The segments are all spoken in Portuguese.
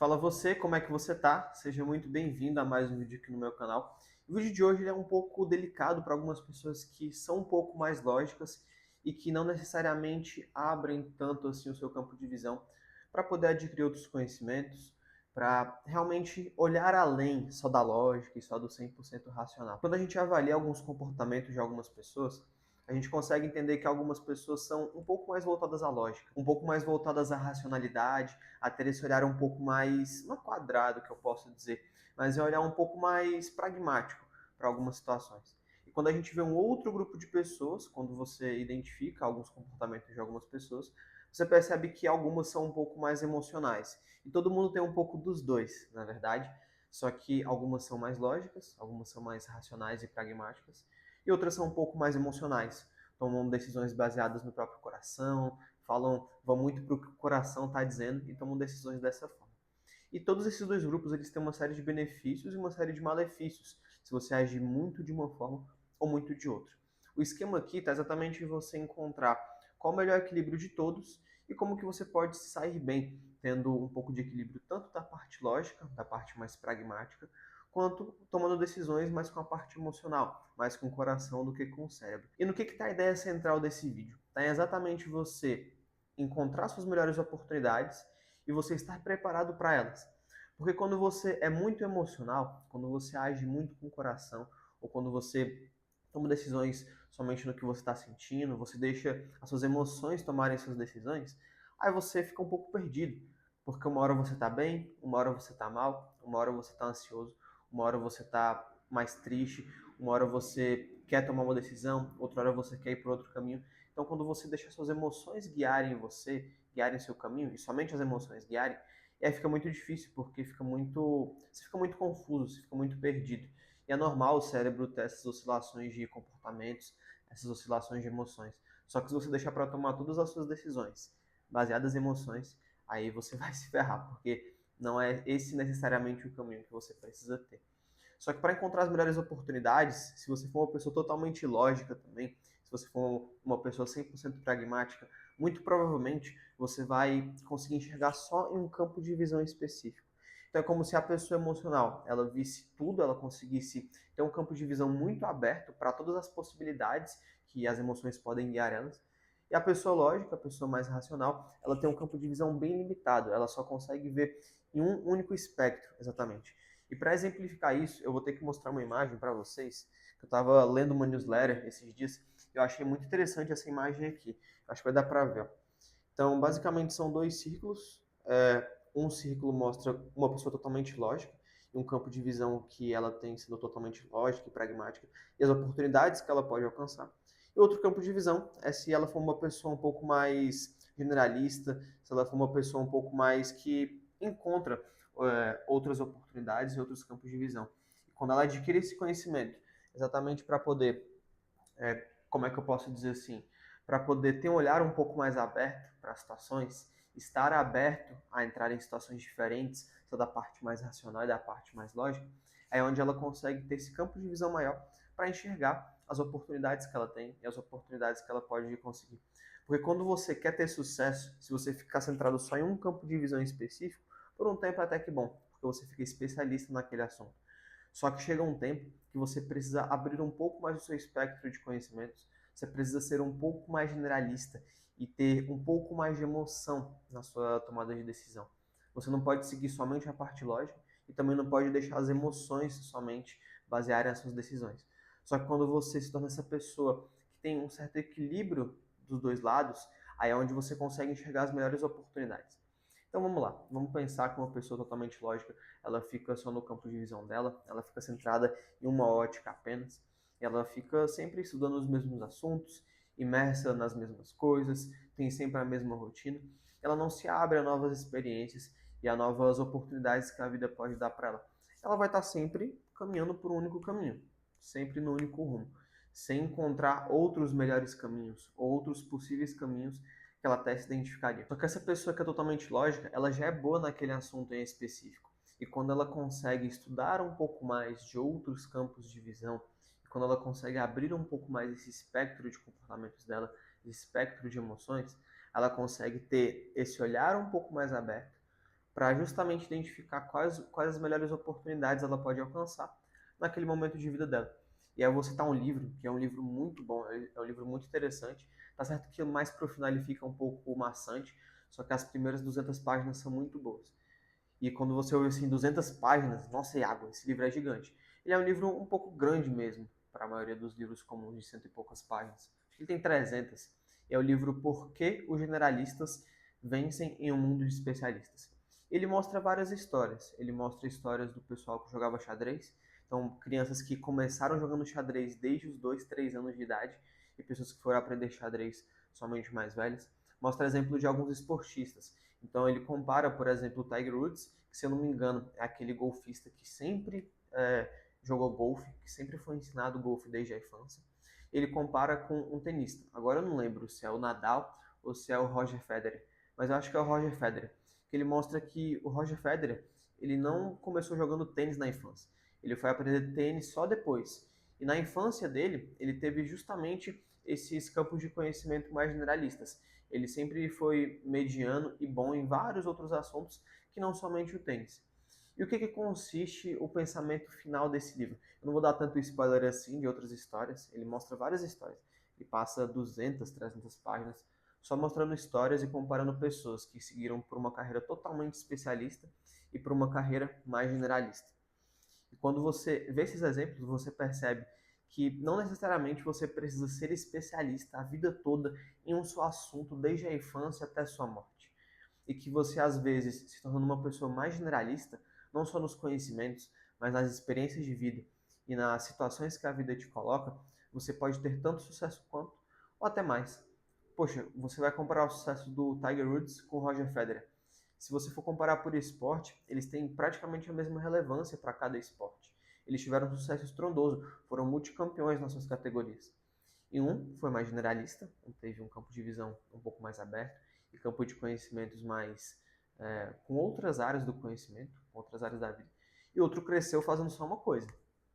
Fala você, como é que você tá? Seja muito bem-vindo a mais um vídeo aqui no meu canal. O vídeo de hoje ele é um pouco delicado para algumas pessoas que são um pouco mais lógicas e que não necessariamente abrem tanto assim o seu campo de visão para poder adquirir outros conhecimentos, para realmente olhar além só da lógica e só do 100% racional. Quando a gente avalia alguns comportamentos de algumas pessoas, a gente consegue entender que algumas pessoas são um pouco mais voltadas à lógica, um pouco mais voltadas à racionalidade, a ter esse olhar um pouco mais, não quadrado que eu posso dizer, mas é olhar um pouco mais pragmático para algumas situações. E quando a gente vê um outro grupo de pessoas, quando você identifica alguns comportamentos de algumas pessoas, você percebe que algumas são um pouco mais emocionais. E todo mundo tem um pouco dos dois, na verdade. Só que algumas são mais lógicas, algumas são mais racionais e pragmáticas, e outras são um pouco mais emocionais, tomam decisões baseadas no próprio coração, vão muito para o que o coração está dizendo e tomam decisões dessa forma. E todos esses dois grupos eles têm uma série de benefícios e uma série de malefícios, se você agir muito de uma forma ou muito de outra. O esquema aqui está exatamente em você encontrar qual o melhor equilíbrio de todos e como que você pode sair bem, tendo um pouco de equilíbrio tanto da parte lógica, da parte mais pragmática, quanto tomando decisões mais com a parte emocional, mais com o coração do que com o cérebro. E no que está a ideia central desse vídeo? Está exatamente você encontrar suas melhores oportunidades e você estar preparado para elas. Porque quando você é muito emocional, quando você age muito com o coração, ou quando você toma decisões somente no que você está sentindo, você deixa as suas emoções tomarem suas decisões, aí você fica um pouco perdido. Porque uma hora você está bem, uma hora você está mal, uma hora você está ansioso, uma hora você está mais triste, uma hora você quer tomar uma decisão, outra hora você quer ir para outro caminho. Então, quando você deixa suas emoções guiarem você, guiarem seu caminho, e somente as emoções guiarem, aí fica muito difícil, porque você fica muito confuso, você fica muito perdido. E é normal o cérebro ter essas oscilações de comportamentos, essas oscilações de emoções. Só que se você deixar para tomar todas as suas decisões baseadas em emoções, aí você vai se ferrar, porque não é esse necessariamente o caminho que você precisa ter. Só que para encontrar as melhores oportunidades, se você for uma pessoa totalmente lógica também, se você for uma pessoa 100% pragmática, muito provavelmente você vai conseguir enxergar só em um campo de visão específico. Então é como se a pessoa emocional, ela visse tudo, ela conseguisse ter um campo de visão muito aberto para todas as possibilidades que as emoções podem guiar elas. E a pessoa lógica, a pessoa mais racional, ela tem um campo de visão bem limitado, ela só consegue ver em um único espectro, exatamente. E para exemplificar isso, eu vou ter que mostrar uma imagem para vocês, que eu estava lendo uma newsletter esses dias, e eu achei muito interessante essa imagem aqui. Acho que vai dar para ver. Então, basicamente, são dois círculos. Um círculo mostra uma pessoa totalmente lógica, e um campo de visão que ela tem sendo totalmente lógica e pragmática, e as oportunidades que ela pode alcançar. E outro campo de visão é se ela for uma pessoa um pouco mais generalista, se ela for uma pessoa um pouco mais que encontra outras oportunidades e outros campos de visão. E quando ela adquire esse conhecimento, exatamente para poder, como é que eu posso dizer assim, para poder ter um olhar um pouco mais aberto para as situações, estar aberto a entrar em situações diferentes, só da parte mais racional e da parte mais lógica, é onde ela consegue ter esse campo de visão maior para enxergar as oportunidades que ela tem e as oportunidades que ela pode conseguir. Porque quando você quer ter sucesso, se você ficar centrado só em um campo de visão específico, por um tempo é até que bom, porque você fica especialista naquele assunto. Só que chega um tempo que você precisa abrir um pouco mais o seu espectro de conhecimentos, você precisa ser um pouco mais generalista e ter um pouco mais de emoção na sua tomada de decisão. Você não pode seguir somente a parte lógica e também não pode deixar as emoções somente basearem as suas decisões. Só que quando você se torna essa pessoa que tem um certo equilíbrio dos dois lados, aí é onde você consegue enxergar as melhores oportunidades. Então vamos lá, vamos pensar que uma pessoa totalmente lógica, ela fica só no campo de visão dela, ela fica centrada em uma ótica apenas, ela fica sempre estudando os mesmos assuntos, imersa nas mesmas coisas, tem sempre a mesma rotina, ela não se abre a novas experiências e a novas oportunidades que a vida pode dar para ela. Ela vai estar sempre caminhando por um único caminho, sempre no único rumo, sem encontrar outros melhores caminhos, outros possíveis caminhos que ela até se identificaria. Só que essa pessoa que é totalmente lógica, ela já é boa naquele assunto em específico. E quando ela consegue estudar um pouco mais de outros campos de visão, e quando ela consegue abrir um pouco mais esse espectro de comportamentos dela, esse espectro de emoções, ela consegue ter esse olhar um pouco mais aberto para justamente identificar quais as melhores oportunidades ela pode alcançar naquele momento de vida dela. E aí eu vou citar um livro, que é um livro muito bom, é um livro muito interessante. Tá certo que mais pro final ele fica um pouco maçante, só que as primeiras 200 páginas são muito boas. E quando você ouve assim 200 páginas, nossa, é água, esse livro é gigante. Ele é um livro um pouco grande mesmo, para a maioria dos livros comuns de cento e poucas páginas. Acho que ele tem 300. É o livro Por que os Generalistas Vencem em um Mundo de Especialistas. Ele mostra várias histórias. Ele mostra histórias do pessoal que jogava xadrez. Então, crianças que começaram jogando xadrez desde os 2, 3 anos de idade e pessoas que foram aprender xadrez somente mais velhas. Mostra exemplo de alguns esportistas. Então ele compara, por exemplo, o Tiger Woods, que se eu não me engano é aquele golfista que sempre jogou golfe, que sempre foi ensinado golfe desde a infância. Ele compara com um tenista. Agora eu não lembro se é o Nadal ou se é o Roger Federer, mas eu acho que é o Roger Federer. Que ele mostra que o Roger Federer ele não começou jogando tênis na infância. Ele foi aprender tênis só depois. E na infância dele, ele teve justamente esses campos de conhecimento mais generalistas. Ele sempre foi mediano e bom em vários outros assuntos que não somente o tênis. E o que consiste o pensamento final desse livro? Eu não vou dar tanto spoiler assim de outras histórias, ele mostra várias histórias. Ele passa 200, 300 páginas só mostrando histórias e comparando pessoas que seguiram por uma carreira totalmente especialista e por uma carreira mais generalista. E quando você vê esses exemplos, você percebe que não necessariamente você precisa ser especialista a vida toda em um só assunto, desde a infância até a sua morte. E que você, às vezes, se tornando uma pessoa mais generalista, não só nos conhecimentos, mas nas experiências de vida e nas situações que a vida te coloca, você pode ter tanto sucesso quanto, ou até mais. Poxa, você vai comparar o sucesso do Tiger Woods com o Roger Federer. Se você for comparar por esporte, eles têm praticamente a mesma relevância para cada esporte. Eles tiveram um sucesso estrondoso, foram multicampeões nas suas categorias. E um foi mais generalista, teve um campo de visão um pouco mais aberto e campo de conhecimentos mais com outras áreas do conhecimento, com outras áreas da vida. E outro cresceu fazendo só uma coisa,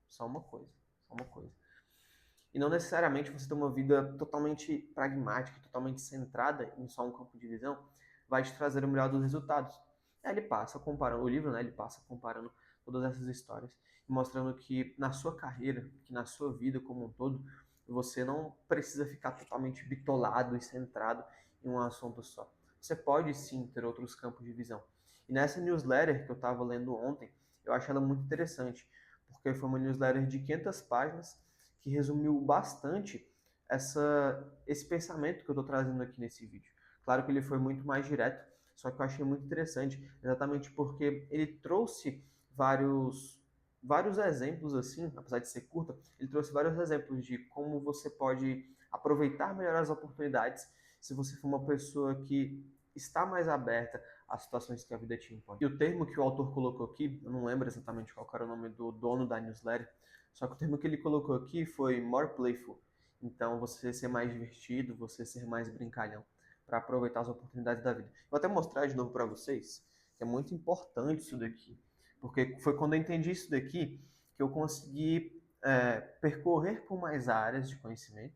só uma coisa, só uma coisa. E não necessariamente você ter uma vida totalmente pragmática, totalmente centrada em só um campo de visão, vai te trazer o melhor dos resultados. Aí ele passa comparando, o livro, né, ele passa comparando todas essas histórias e mostrando que na sua carreira, que na sua vida como um todo, você não precisa ficar totalmente bitolado e centrado em um assunto só. Você pode sim ter outros campos de visão. E nessa newsletter que eu estava lendo ontem, eu achei ela muito interessante, porque foi uma newsletter de 500 páginas que resumiu bastante esse pensamento que eu estou trazendo aqui nesse vídeo. Claro que ele foi muito mais direto, só que eu achei muito interessante, exatamente porque ele trouxe vários exemplos assim, apesar de ser curta, ele trouxe vários exemplos de como você pode aproveitar melhor as oportunidades se você for uma pessoa que está mais aberta às situações que a vida te impõe. E o termo que o autor colocou aqui, eu não lembro exatamente qual era o nome do dono da newsletter, só que o termo que ele colocou aqui foi more playful. Então, você ser mais divertido, você ser mais brincalhão, para aproveitar as oportunidades da vida. Vou até mostrar de novo para vocês, que é muito importante isso daqui, porque foi quando eu entendi isso daqui que eu consegui percorrer por mais áreas de conhecimento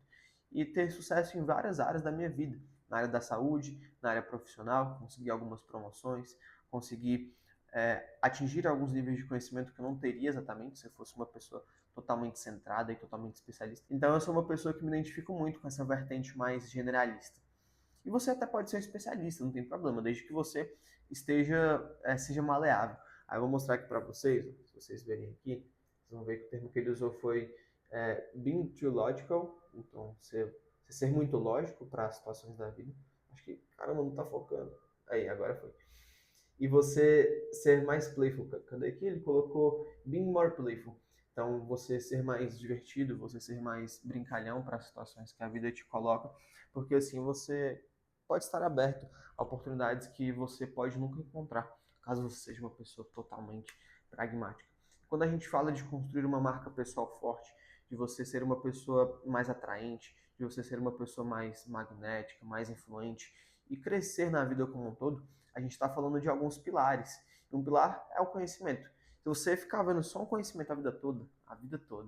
e ter sucesso em várias áreas da minha vida. Na área da saúde, na área profissional, consegui algumas promoções, consegui atingir alguns níveis de conhecimento que eu não teria exatamente se eu fosse uma pessoa totalmente centrada e totalmente especialista. Então eu sou uma pessoa que me identifico muito com essa vertente mais generalista. E você até pode ser um especialista, não tem problema, desde que você seja maleável. Aí eu vou mostrar aqui para vocês, se vocês verem aqui, vocês vão ver que o termo que ele usou foi being too logical, então você ser muito lógico para as situações da vida. Acho que, caramba, não tá focando. Aí, agora foi. E você ser mais playful. Cadê aqui? Ele colocou being more playful. Então, você ser mais divertido, você ser mais brincalhão para as situações que a vida te coloca, porque assim você pode estar aberto a oportunidades que você pode nunca encontrar, caso você seja uma pessoa totalmente pragmática. Quando a gente fala de construir uma marca pessoal forte, de você ser uma pessoa mais atraente, de você ser uma pessoa mais magnética, mais influente e crescer na vida como um todo, a gente está falando de alguns pilares. E um pilar é o conhecimento. Se você ficar vendo só um conhecimento a vida toda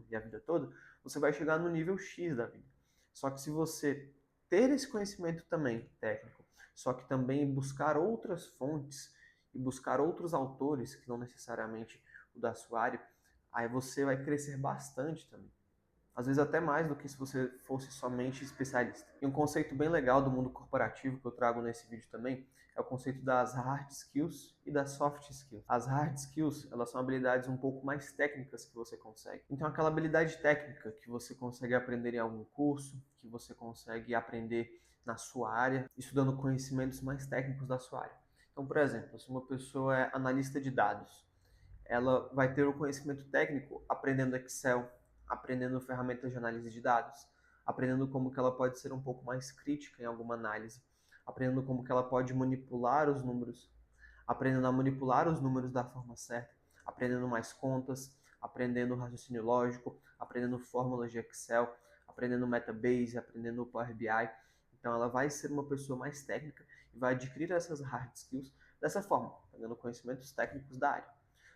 e a vida toda, você vai chegar no nível X da vida. Só que se você ter esse conhecimento também técnico, só que também buscar outras fontes e buscar outros autores, que não necessariamente o da sua área, aí você vai crescer bastante também. Às vezes até mais do que se você fosse somente especialista. E um conceito bem legal do mundo corporativo que eu trago nesse vídeo também é o conceito das hard skills e das soft skills. As hard skills, elas são habilidades um pouco mais técnicas que você consegue. Então aquela habilidade técnica que você consegue aprender em algum curso, que você consegue aprender na sua área, estudando conhecimentos mais técnicos da sua área. Então, por exemplo, se uma pessoa é analista de dados, ela vai ter o conhecimento técnico aprendendo Excel, aprendendo ferramentas de análise de dados, aprendendo como que ela pode ser um pouco mais crítica em alguma análise, aprendendo como que ela pode manipular os números, aprendendo a manipular os números da forma certa, aprendendo mais contas, aprendendo raciocínio lógico, aprendendo fórmulas de Excel, aprendendo Metabase, aprendendo Power BI. Então ela vai ser uma pessoa mais técnica e vai adquirir essas hard skills dessa forma, pegando conhecimentos técnicos da área.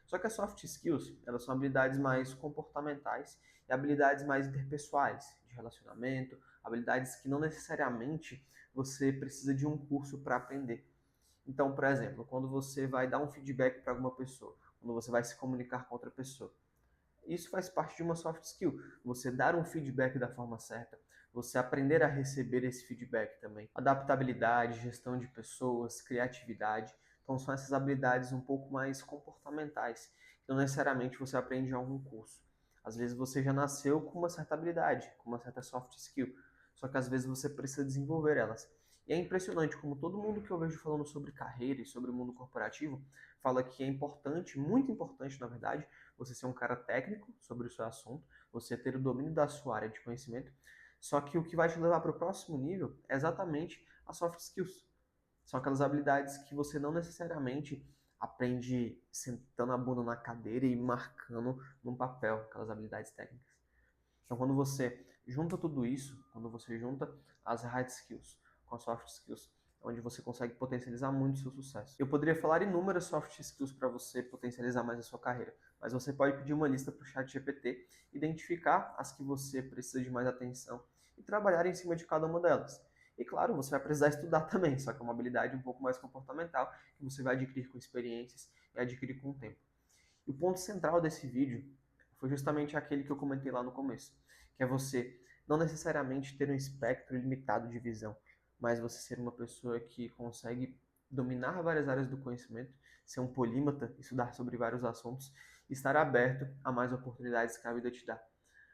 Só que as soft skills, elas são habilidades mais comportamentais e habilidades mais interpessoais, de relacionamento, habilidades que não necessariamente você precisa de um curso para aprender. Então, por exemplo, quando você vai dar um feedback para alguma pessoa, quando você vai se comunicar com outra pessoa, isso faz parte de uma soft skill. Você dar um feedback da forma certa, você aprender a receber esse feedback também. Adaptabilidade, gestão de pessoas, criatividade. Então são essas habilidades um pouco mais comportamentais, que não necessariamente você aprende em algum curso. Às vezes você já nasceu com uma certa habilidade, com uma certa soft skill, só que às vezes você precisa desenvolver elas. E é impressionante como todo mundo que eu vejo falando sobre carreira e sobre o mundo corporativo fala que é importante, muito importante na verdade, você ser um cara técnico sobre o seu assunto, você ter o domínio da sua área de conhecimento, só que o que vai te levar para o próximo nível é exatamente as soft skills. São aquelas habilidades que você não necessariamente aprende sentando a bunda na cadeira e marcando num papel, aquelas habilidades técnicas. Então, quando você junta tudo isso, quando você junta as hard skills com as soft skills, é onde você consegue potencializar muito o seu sucesso. Eu poderia falar inúmeras soft skills para você potencializar mais a sua carreira, mas você pode pedir uma lista para o chat GPT, identificar as que você precisa de mais atenção e trabalhar em cima de cada uma delas. E claro, você vai precisar estudar também, só que é uma habilidade um pouco mais comportamental que você vai adquirir com experiências e adquirir com o tempo. E o ponto central desse vídeo foi justamente aquele que eu comentei lá no começo, que é você não necessariamente ter um espectro limitado de visão, mas você ser uma pessoa que consegue dominar várias áreas do conhecimento, ser um polímata, estudar sobre vários assuntos e estar aberto a mais oportunidades que a vida te dá.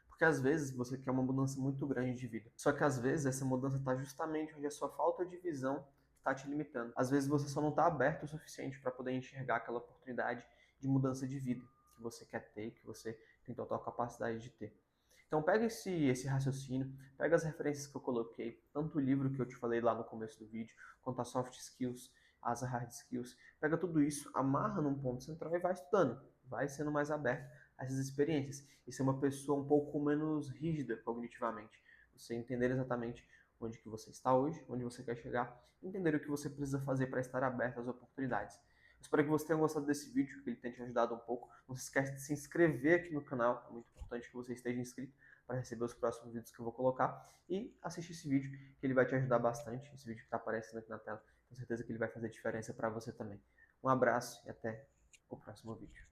Porque às vezes você quer uma mudança muito grande de vida. Só que às vezes essa mudança está justamente onde a sua falta de visão está te limitando. Às vezes você só não está aberto o suficiente para poder enxergar aquela oportunidade de mudança de vida que você quer ter, que você tem total capacidade de ter. Então pega esse raciocínio, pega as referências que eu coloquei, tanto o livro que eu te falei lá no começo do vídeo, quanto as soft skills, as hard skills, pega tudo isso, amarra num ponto central e vai estudando, vai sendo mais aberto a essas experiências e ser uma pessoa um pouco menos rígida cognitivamente, você entender exatamente onde que você está hoje, onde você quer chegar, entender o que você precisa fazer para estar aberto às oportunidades. Espero que você tenha gostado desse vídeo, que ele tenha te ajudado um pouco. Não se esquece de se inscrever aqui no canal, é muito importante que você esteja inscrito para receber os próximos vídeos que eu vou colocar. E assistir esse vídeo, que ele vai te ajudar bastante. Esse vídeo que está aparecendo aqui na tela, tenho certeza que ele vai fazer diferença para você também. Um abraço e até o próximo vídeo.